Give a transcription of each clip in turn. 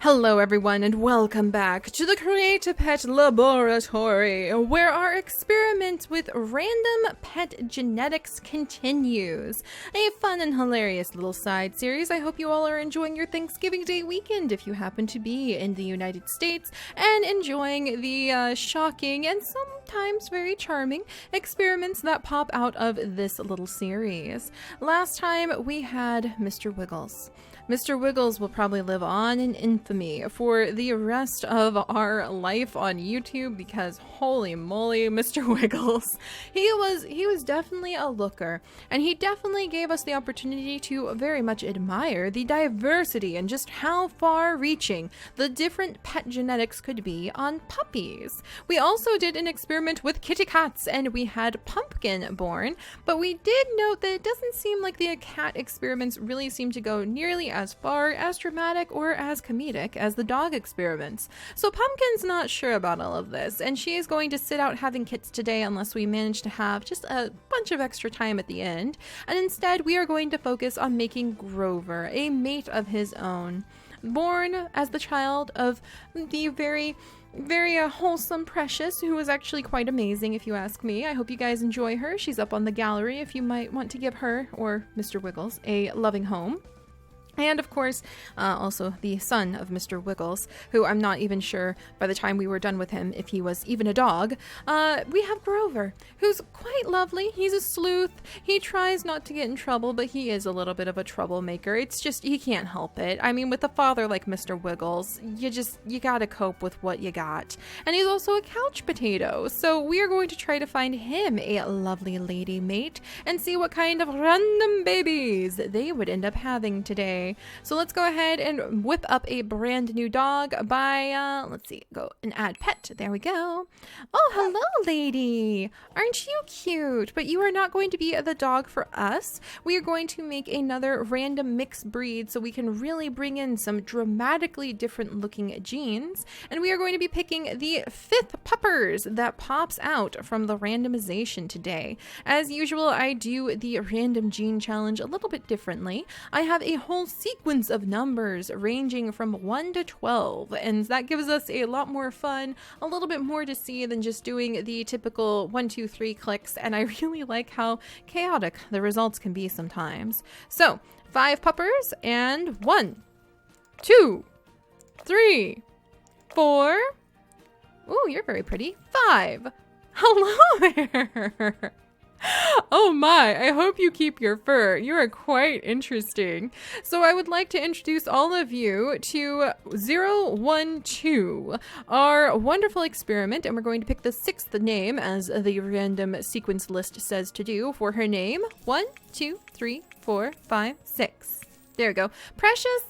Hello everyone and welcome back to the Create-A-Pet Laboratory, where our experiment with random pet genetics continues. A fun and hilarious little side series. I hope you all are enjoying your Thanksgiving Day weekend if you happen to be in the United States and enjoying the shocking and sometimes very charming experiments that pop out of this little series. Last time we had Mr. Wiggles. Mr. Wiggles will probably live on in infamy for the rest of our life on YouTube because holy moly, Mr. Wiggles. He was definitely a looker, and he definitely gave us the opportunity to very much admire the diversity and just how far-reaching the different pet genetics could be on puppies. We also did an experiment with kitty cats, and we had Pumpkin born, but we did note that it doesn't seem like the cat experiments really seem to go nearly as far, as dramatic, or as comedic as the dog experiments. So Pumpkin's not sure about all of this, and she is going to sit out having kits today unless we manage to have just a bunch of extra time at the end. And instead, we are going to focus on making Grover a mate of his own. Born as the child of the very wholesome Precious, who is actually quite amazing if you ask me. I hope you guys enjoy her. She's up on the gallery if you might want to give her, or Mr. Wiggles, a loving home. And of course, also the son of Mr. Wiggles, who I'm not even sure by the time we were done with him if he was even a dog. We have Grover, who's quite lovely. He's a sleuth. He tries not to get in trouble, but he is a little bit of a troublemaker. It's just, he can't help it. I mean, with a father like Mr. Wiggles, you gotta cope with what you got. And he's also a couch potato, so we are going to try to find him a lovely lady mate and see what kind of random babies they would end up having today. So let's go ahead and whip up a brand new dog by, let's see, go and add pet. There we go. Oh, hello, lady. Aren't you cute? But you are not going to be the dog for us. We are going to make another random mixed breed so we can really bring in some dramatically different looking genes. And we are going to be picking the 5th puppers that pops out from the randomization today. As usual, I do the random gene challenge a little bit differently. I have a whole sequence of numbers ranging from 1 to 12, and that gives us a lot more fun, a little bit more to see than just doing the typical 1, 2, 3 clicks, and I really like how chaotic the results can be sometimes. So 5 puppers, and 1, 2, 3, 4. Ooh, you're very pretty. 5. Hello there. Oh my, I hope you keep your fur. You are quite interesting. So I would like to introduce all of you to 012, our wonderful experiment, and we're going to pick the 6th name as the random sequence list says to do for her name. 1, 2, 3, 4, 5, 6. There we go. Precious.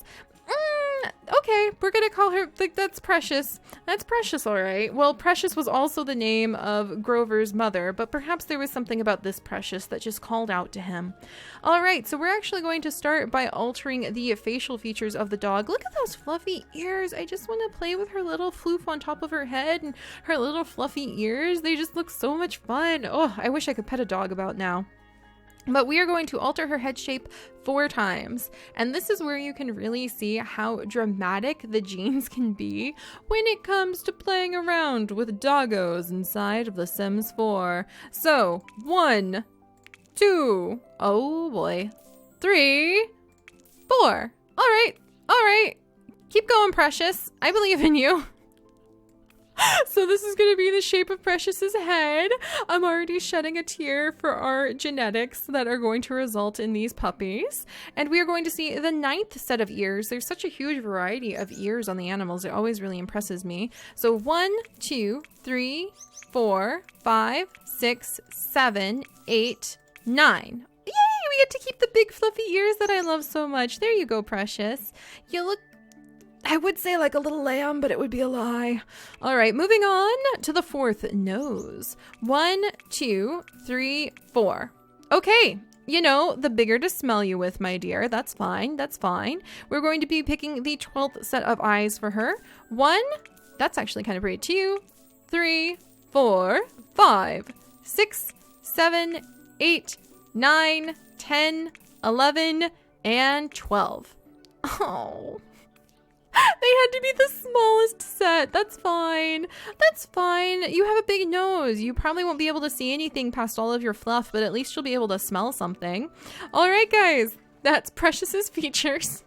Okay, we're gonna call her, like, that's Precious. That's Precious, all right. Well, Precious was also the name of Grover's mother, but perhaps there was something about this Precious that just called out to him. All right, so we're actually going to start by altering the facial features of the dog. Look at those fluffy ears. I just want to play with her little floof on top of her head and her little fluffy ears. They just look so much fun. Oh, I wish I could pet a dog about now. But we are going to alter her head shape 4 times, and this is where you can really see how dramatic the genes can be when it comes to playing around with doggos inside of The Sims 4. So, 1, 2, oh boy, 3, 4. All right, keep going, Precious. I believe in you. So this is going to be the shape of Precious's head. I'm already shedding a tear for our genetics that are going to result in these puppies. And we are going to see the 9th set of ears. There's such a huge variety of ears on the animals. It always really impresses me. So 1, 2, 3, 4, 5, 6, 7, 8, 9. Yay! We get to keep the big fluffy ears that I love so much. There you go, Precious. You look, I would say, like a little lamb, but it would be a lie. All right, moving on to the 4th nose. 1, 2, 3, 4. Okay, you know, the bigger to smell you with, my dear. That's fine, that's fine. We're going to be picking the 12th set of eyes for her. 1, that's actually kind of pretty. 2, 3, 4, 5, 6, 7, 8, 9, 10, 11, and 12. Oh. They had had to be the smallest set. That's fine. That's fine. You have a big nose. You probably won't be able to see anything past all of your fluff, but at least you'll be able to smell something. All right, guys. That's Precious's features.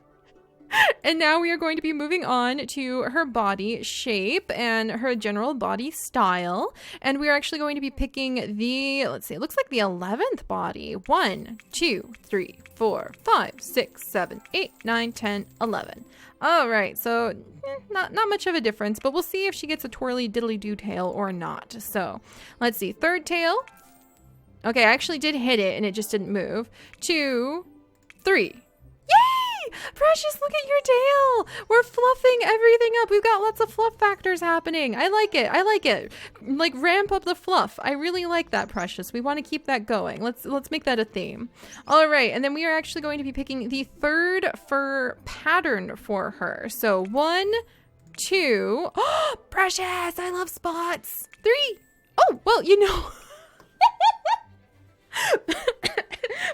And now we are going to be moving on to her body shape and her general body style. And we are actually going to be picking the, let's see, it looks like the 11th body. 1, 2, 3, 4, 5, 6, 7, 8, 9, 10, 11. All right, so not much of a difference, but we'll see if she gets a twirly diddly do tail or not. So let's see, third tail. Okay, I actually did hit it and it just didn't move. 2, 3. Yay! Precious, look at your tail. We're fluffing everything up. We've got lots of fluff factors happening. I like it. I like it. Like, ramp up the fluff. I really like that, Precious. We want to keep that going. Let's make that a theme. All right, and then we are actually going to be picking the third fur pattern for her. So 1, 2. Oh, Precious, I love spots. 3. Oh, well, you know.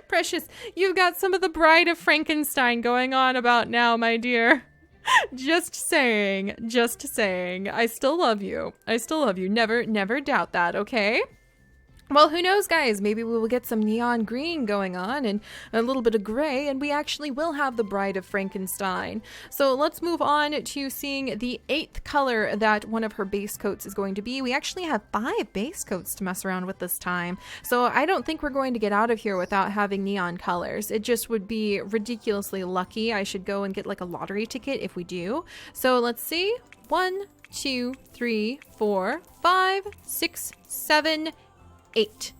Precious, you've got some of the Bride of Frankenstein going on about now, my dear. Just saying, just saying. I still love you. I still love you. Never doubt that, okay? Well, who knows, guys? Maybe we will get some neon green going on and a little bit of gray, and we actually will have the Bride of Frankenstein. So let's move on to seeing the 8th color that one of her base coats is going to be. We actually have 5 base coats to mess around with this time. So I don't think we're going to get out of here without having neon colors. It just would be ridiculously lucky. I should go and get like a lottery ticket if we do. So let's see. 1, 2, 3, 4, 5, 6, 7, 8.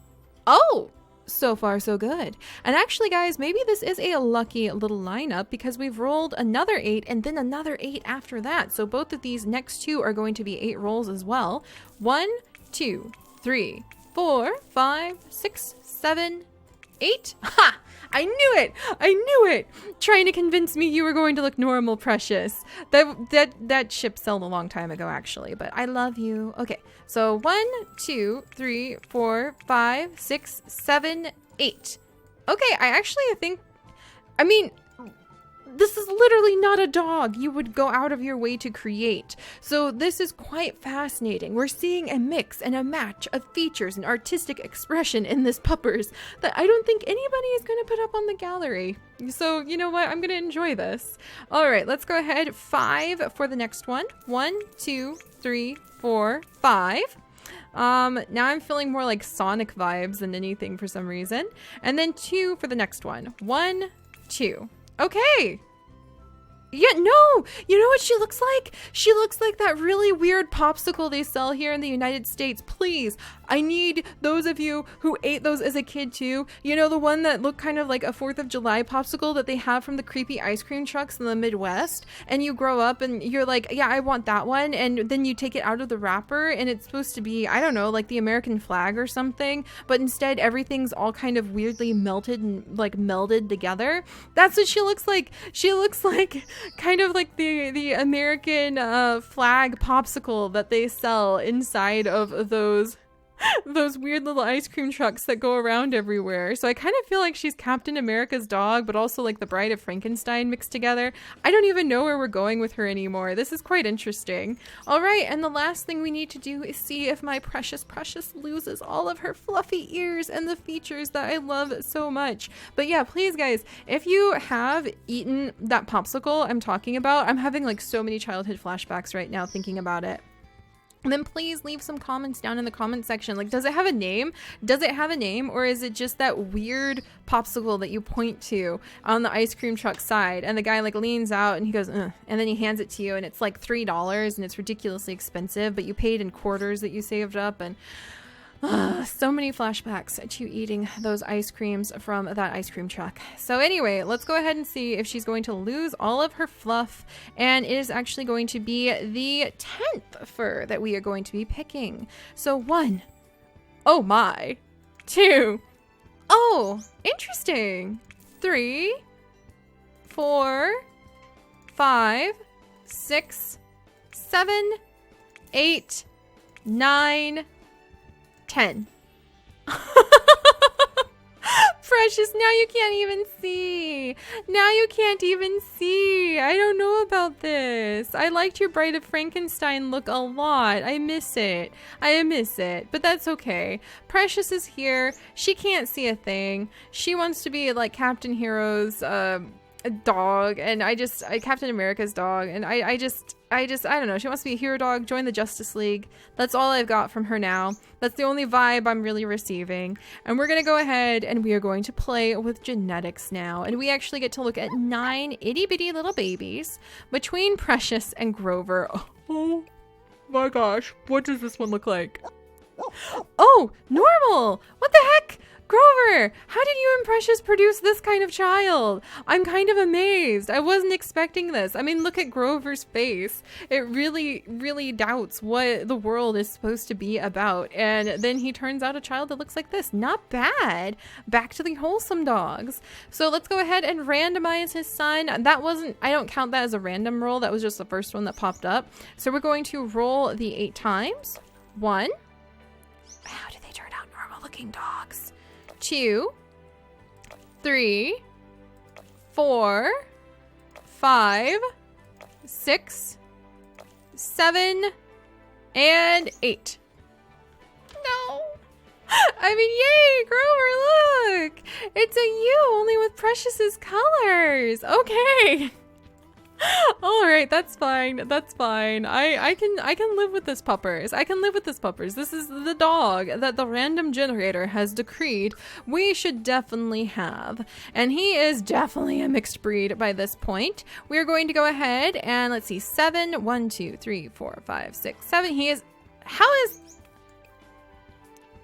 Oh, so far so good. And actually, guys, maybe this is a lucky little lineup because we've rolled another 8 and then another 8 after that. So both of these next 2 are going to be 8 rolls as well. 1, 2, 3, 4, 5, 6, 7, 8. Ha! I knew it! I knew it! Trying to convince me you were going to look normal, Precious. That ship sailed a long time ago, actually, but I love you. Okay, so 1, 2, 3, 4, 5, 6, 7, 8. Okay, I think, I mean, this is literally not a dog you would go out of your way to create. So this is quite fascinating. We're seeing a mix and a match of features and artistic expression in this puppers that I don't think anybody is going to put up on the gallery. So you know what? I'm going to enjoy this. All right, let's go ahead. 5 for the next one. 1, 2, 3, 4, 5. Now I'm feeling more like Sonic vibes than anything for some reason. And then 2 for the next one. 1, 2. Okay. Yeah, no! You know what she looks like? She looks like that really weird popsicle they sell here in the United States. Please, I need those of you who ate those as a kid too. You know, the one that looked kind of like a 4th of July popsicle that they have from the creepy ice cream trucks in the Midwest. And you grow up and you're like, yeah, I want that one. And then you take it out of the wrapper and it's supposed to be, I don't know, like the American flag or something. But instead, everything's all kind of weirdly melted and like melded together. That's what she looks like. She looks like kind of like the American flag popsicle that they sell inside of those weird little ice cream trucks that go around everywhere. So I kind of feel like she's Captain America's dog, but also like the Bride of Frankenstein mixed together. I don't even know where we're going with her anymore. This is quite interesting. All right, and the last thing we need to do is see if my Precious loses all of her fluffy ears and the features that I love so much. But yeah, please guys, if you have eaten that popsicle I'm talking about, I'm having like so many childhood flashbacks right now thinking about it. And then please leave some comments down in the comment section. Like, does it have a name? Does it have a name? Or is it just that weird popsicle that you point to on the ice cream truck side? And the guy like leans out and he goes, ugh, and then he hands it to you and it's like $3 and it's ridiculously expensive, but you paid in quarters that you saved up. And so many flashbacks to eating those ice creams from that ice cream truck. So anyway, let's go ahead and see if she's going to lose all of her fluff. And it is actually going to be the 10th fur that we are going to be picking. So 1. Oh my. 2. Oh, interesting. 3. 4. 5. 6. 7. 8. 9. 10. Precious, now you can't even see. Now you can't even see. I don't know about this. I liked your Bride of Frankenstein look a lot. I miss it. I miss it, but that's okay. Precious is here. She can't see a thing. She wants to be like Captain Hero's a dog, and Captain America's dog, and I don't know. She wants to be a hero dog, join the Justice League. That's all I've got from her now. That's the only vibe I'm really receiving. And we're gonna go ahead and we are going to play with genetics now. And we actually get to look at 9 itty bitty little babies between Precious and Grover. Oh my gosh, what does this one look like? Oh, normal! What the heck? Grover, how did you and Precious produce this kind of child? I'm kind of amazed. I wasn't expecting this. I mean, look at Grover's face. It really, really doubts what the world is supposed to be about. And then he turns out a child that looks like this. Not bad. Back to the wholesome dogs. So let's go ahead and randomize his son. That wasn't, I don't count that as a random roll. That was just the first one that popped up. So we're going to roll the 8 times. 1. How do they turn out normal looking dogs? 2, 3, 4, 5, 6, 7, and 8. No. I mean, yay, Grover, look. It's a you, only with Precious's colors. Okay. All right, that's fine. That's fine. I can live with this puppers. I can live with this puppers. This is the dog that the random generator has decreed we should definitely have. And he is definitely a mixed breed by this point. We are going to go ahead and let's see. 7, 1, 2, 3, 4, 5, 6, 7. He is,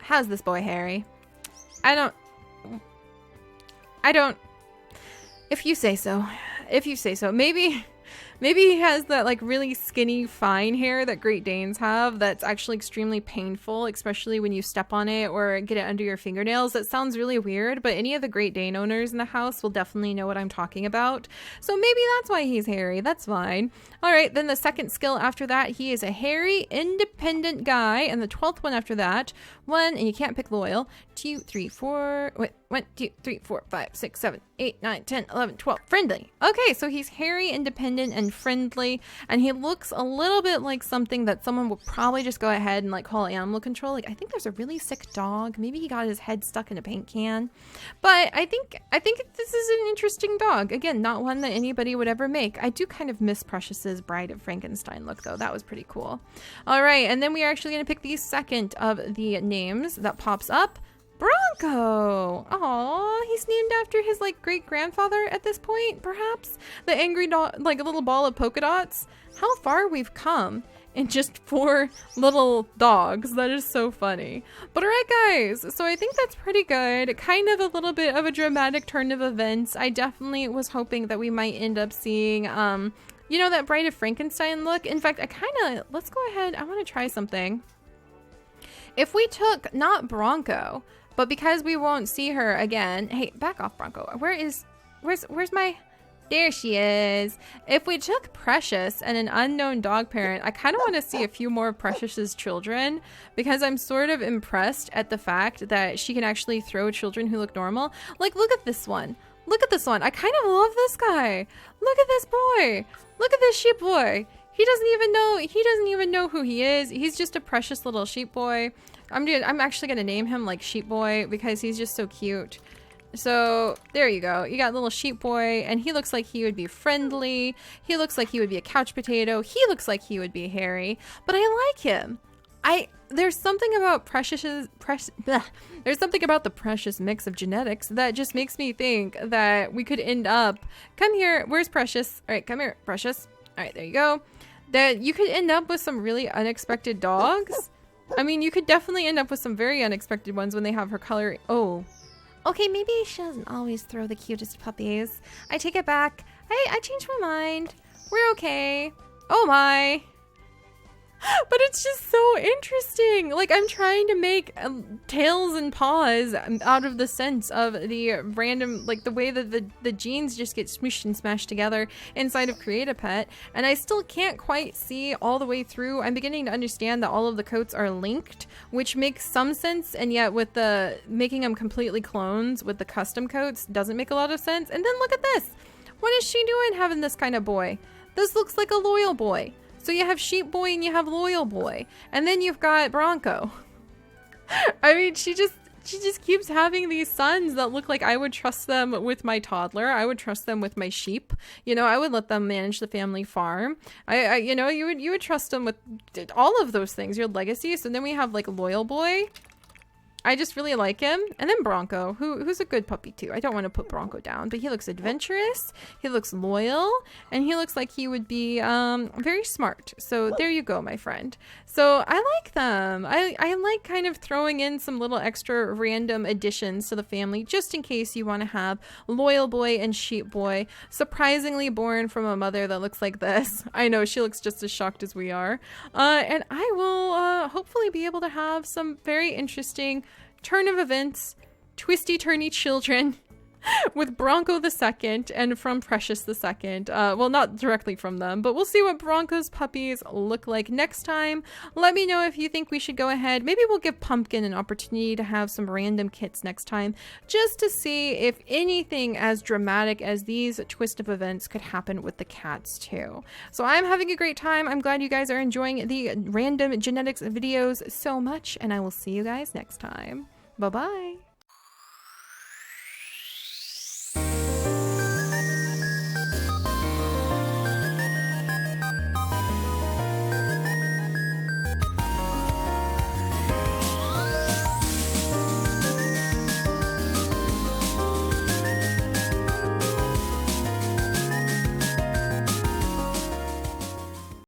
how's this boy, Harry? I don't, if you say so. If you say so. Maybe he has that like really skinny fine hair that Great Danes have that's actually extremely painful, especially when you step on it or get it under your fingernails. That sounds really weird, but any of the Great Dane owners in the house will definitely know what I'm talking about. So maybe that's why he's hairy. That's fine. All right, then the second skill after that, he is a hairy, independent guy. And the 12th one after that, 1, and you can't pick loyal, 2, 3, 4, wait, 1, 2, 3, 4, 5, 6, 7, 8, 9, 10, 11, 12. Friendly. Okay, so he's hairy, independent, and friendly, and he looks a little bit like something that someone will probably just go ahead and like call animal control. Like, I think there's a really sick dog. Maybe he got his head stuck in a paint can. But I think this is an interesting dog. Again, not one that anybody would ever make. I do kind of miss Precious's Bride of Frankenstein look, though. That was pretty cool. All right, and then we are actually going to pick the second of the names that pops up. Bronco. Aw, he's named after his like great grandfather at this point, perhaps. The angry dog, like a little ball of polka dots. How far we've come in just 4 little dogs. That is so funny. But all right, guys. So I think that's pretty good. Kind of a little bit of a dramatic turn of events. I definitely was hoping that we might end up seeing, you know, that Bride of Frankenstein look. In fact, let's go ahead. I want to try something. If we took not Bronco, but because we won't see her again. Hey, back off, Bronco. Where's my... There she is. If we took Precious and an unknown dog parent, I kind of want to see a few more of Precious's children because I'm sort of impressed at the fact that she can actually throw children who look normal. Like, look at this one. Look at this one. I kind of love this guy. Look at this boy. Look at this sheep boy. He doesn't even know who he is. He's just a precious little sheep boy. I'm actually gonna name him like Sheep Boy because he's just so cute. So there you go. You got little sheep boy, and he looks like he would be friendly. He looks like he would be a couch potato. He looks like he would be hairy, but I like him. There's something about there's something about the Precious mix of genetics that just makes me think that we could end up. Come here. Where's Precious? All right, come here, Precious. All right, there you go. That you could end up with some really unexpected dogs. I mean, you could definitely end up with some very unexpected ones when they have her color. Oh, okay, maybe she doesn't always throw the cutest puppies. I take it back. I changed my mind. We're okay. Oh my. But it's just so interesting. Like, I'm trying to make tails and paws out of the sense of the random, like the way that the genes just get smooshed and smashed together inside of Create a Pet, and I still can't quite see all the way through. I'm beginning to understand that all of the coats are linked, which makes some sense, and yet with the making them completely clones with the custom coats doesn't make a lot of sense. And then look at this. What is she doing having this kind of boy? This looks like a loyal boy. So you have Sheep Boy and you have Loyal Boy. And then you've got Bronco. I mean, she just keeps having these sons that look like I would trust them with my toddler. I would trust them with my sheep. You know, I would let them manage the family farm. You know, you would trust them with all of those things, your legacy. So then we have like Loyal Boy. I just really like him. And then Bronco, who's a good puppy too. I don't want to put Bronco down, but he looks adventurous, he looks loyal, and he looks like he would be very smart. So there you go, my friend. So I like them. I like kind of throwing in some little extra random additions to the family, just in case you want to have Loyal Boy and Sheep Boy, surprisingly born from a mother that looks like this. I know, she looks just as shocked as we are. And I will hopefully be able to have some very interesting turn of events, twisty-turny children with Bronco the Second and from Precious the Second. Well, not directly from them, but we'll see what Bronco's puppies look like next time. Let me know if you think we should go ahead. Maybe we'll give Pumpkin an opportunity to have some random kits next time, just to see if anything as dramatic as these twist of events could happen with the cats too. So I'm having a great time. I'm glad you guys are enjoying the random genetics videos so much, and I will see you guys next time. Bye-bye.